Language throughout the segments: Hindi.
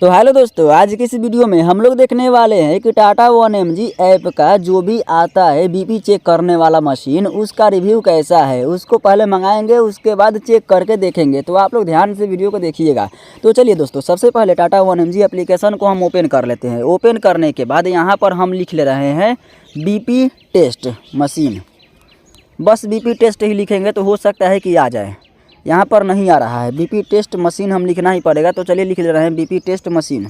तो हेलो दोस्तों, आज की इस वीडियो में हम लोग देखने वाले हैं कि टाटा 1mg ऐप का जो भी आता है बीपी चेक करने वाला मशीन, उसका रिव्यू कैसा है। उसको पहले मंगाएंगे, उसके बाद चेक करके देखेंगे। तो आप लोग ध्यान से वीडियो को देखिएगा। तो चलिए दोस्तों, सबसे पहले टाटा 1mg एप्लीकेशन को हम ओपन कर लेते हैं। ओपन करने के बाद यहाँ पर हम लिख ले रहे हैं बीपी टेस्ट मशीन। बस बीपी टेस्ट ही लिखेंगे तो हो सकता है कि आ जाए। यहाँ पर नहीं आ रहा है, बीपी टेस्ट मशीन हम लिखना ही पड़ेगा। तो चलिए लिख ले रहे हैं बीपी टेस्ट मशीन।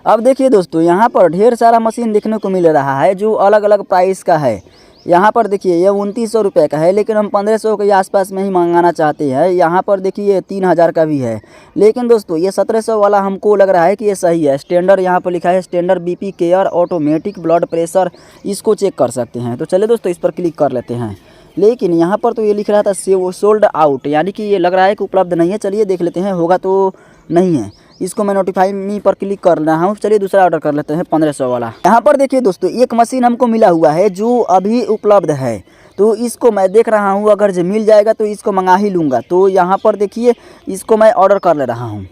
अब देखिए दोस्तों, यहाँ पर ढेर सारा मशीन देखने को मिल रहा है जो अलग अलग प्राइस का है। यहाँ पर देखिए ये 2900 रुपये का है, लेकिन हम 1500 के आसपास में ही मंगाना चाहते हैं। यहाँ पर देखिए 3000 का भी है, लेकिन दोस्तों ये 1700 वाला हमको लग रहा है कि ये सही है। स्टैंडर्ड यहाँ पर लिखा है standard BP care automatic blood pressure, इसको चेक कर सकते हैं। तो चलिए दोस्तों, इस पर क्लिक कर लेते हैं। लेकिन यहाँ पर तो ये लिख रहा था सोल्ड आउट, यानी कि ये लग रहा है कि उपलब्ध नहीं है। चलिए देख लेते हैं, होगा तो नहीं है। इसको मैं नोटिफाई मी पर क्लिक कर रहा हूँ। चलिए दूसरा ऑर्डर कर लेते हैं 1500 वाला। यहाँ पर देखिए दोस्तों, एक मशीन हमको मिला हुआ है जो अभी उपलब्ध है। तो इसको मैं देख रहा हूँ, अगर जो मिल जाएगा तो इसको मंगा ही लूँगा। तो यहाँ पर देखिए, इसको मैं ऑर्डर कर ले रहा हूँ।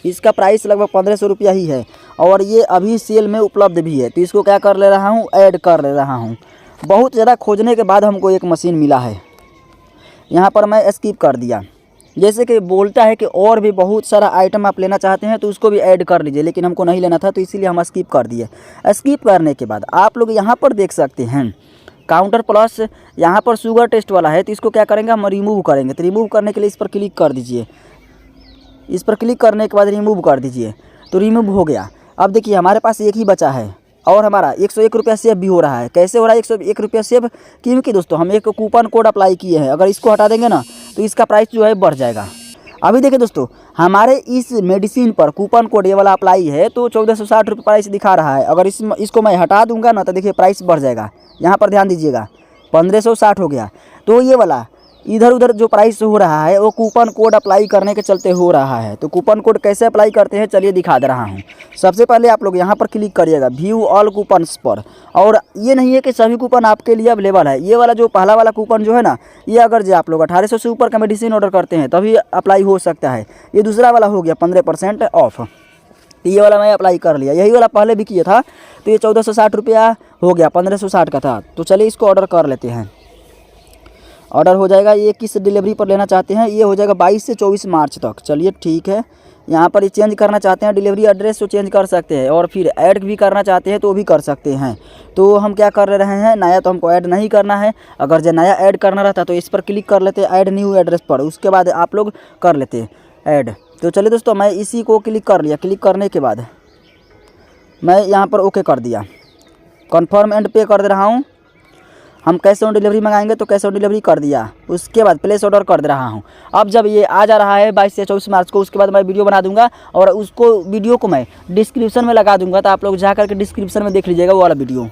इसका प्राइस लगभग 1500 रुपया ही है और ये अभी सेल में उपलब्ध भी है। तो इसको क्या कर ले रहा हूँ, ऐड कर ले रहा हूँ। बहुत ज़्यादा खोजने के बाद हमको एक मशीन मिला है। यहाँ पर मैं स्किप कर दिया। जैसे कि बोलता है कि और भी बहुत सारा आइटम आप लेना चाहते हैं तो उसको भी ऐड कर लीजिए, लेकिन हमको नहीं लेना था तो इसीलिए हम स्किप कर दिए। स्किप करने के बाद आप लोग यहाँ पर देख सकते हैं काउंटर प्लस, यहाँ पर शुगर टेस्ट वाला है। तो इसको क्या करेंगे, हम रिमूव करेंगे। तो रिमूव करने के लिए इस पर क्लिक कर दीजिए। इस पर क्लिक करने के बाद रिमूव कर दीजिए। तो रिमूव हो गया। अब देखिए हमारे पास एक ही बचा है और हमारा 101 रुपया सेव भी हो रहा है। कैसे हो रहा है 101 रुपया सेव? क्योंकि दोस्तों हम एक कूपन कोड अप्लाई किए हैं। अगर इसको हटा देंगे ना तो इसका प्राइस जो है बढ़ जाएगा। अभी देखिए दोस्तों, हमारे इस मेडिसिन पर कूपन कोड ये वाला अप्लाई है तो 1460 रुपये प्राइस दिखा रहा है। अगर इसको मैं हटा दूंगा ना तो देखिए प्राइस बढ़ जाएगा। यहाँ पर ध्यान दीजिएगा, 1560 हो गया। तो ये वाला इधर उधर जो प्राइस हो रहा है वो कूपन कोड अप्लाई करने के चलते हो रहा है। तो कूपन कोड कैसे अप्लाई करते हैं चलिए दिखा दे रहा हूँ। सबसे पहले आप लोग यहाँ पर क्लिक करिएगा व्यू ऑल कूपन्स पर। और ये नहीं है कि सभी कूपन आपके लिए अवेलेबल है। ये वाला जो पहला वाला कूपन जो है ना, ये अगर जो आप लोग 1800 से ऊपर का मेडिसिन ऑर्डर करते हैं तभी अप्लाई हो सकता है। ये दूसरा वाला हो गया 15% ऑफ। ये वाला मैं अप्लाई कर लिया, यही वाला पहले भी किया था। तो ये 1460 रुपया हो गया, 1560 का था। तो चलिए इसको ऑर्डर कर लेते हैं। ऑर्डर हो जाएगा। ये किस डिलीवरी पर लेना चाहते हैं, ये हो जाएगा 22 से 24 मार्च तक। चलिए ठीक है। यहाँ पर ये चेंज करना चाहते हैं डिलीवरी एड्रेस तो चेंज कर सकते हैं, और फिर ऐड भी करना चाहते हैं तो भी कर सकते हैं। तो हम क्या कर रहे हैं, नया तो हमको ऐड नहीं करना है। अगर जो नया ऐड करना रहता तो इस पर क्लिक कर लेते ऐड न्यू एड्रेस पर, उसके बाद आप लोग कर लेते ऐड। तो चलिए दोस्तों, मैं इसी को क्लिक कर लिया। क्लिक करने के बाद मैं यहाँ पर ओके कर दिया, कन्फर्म एंड पे कर दे रहा हूँ। हम कैश ऑन डिलीवरी मंगाएंगे तो कैश ऑन डिलीवरी कर दिया। उसके बाद प्लेस ऑर्डर कर दे रहा हूँ। अब जब ये आ जा रहा है 22 से 24 मार्च को, उसके बाद मैं वीडियो बना दूंगा और उसको वीडियो को मैं डिस्क्रिप्शन में लगा दूंगा। तो आप लोग जा करके डिस्क्रिप्शन में देख लीजिएगा वो वाला वीडियो।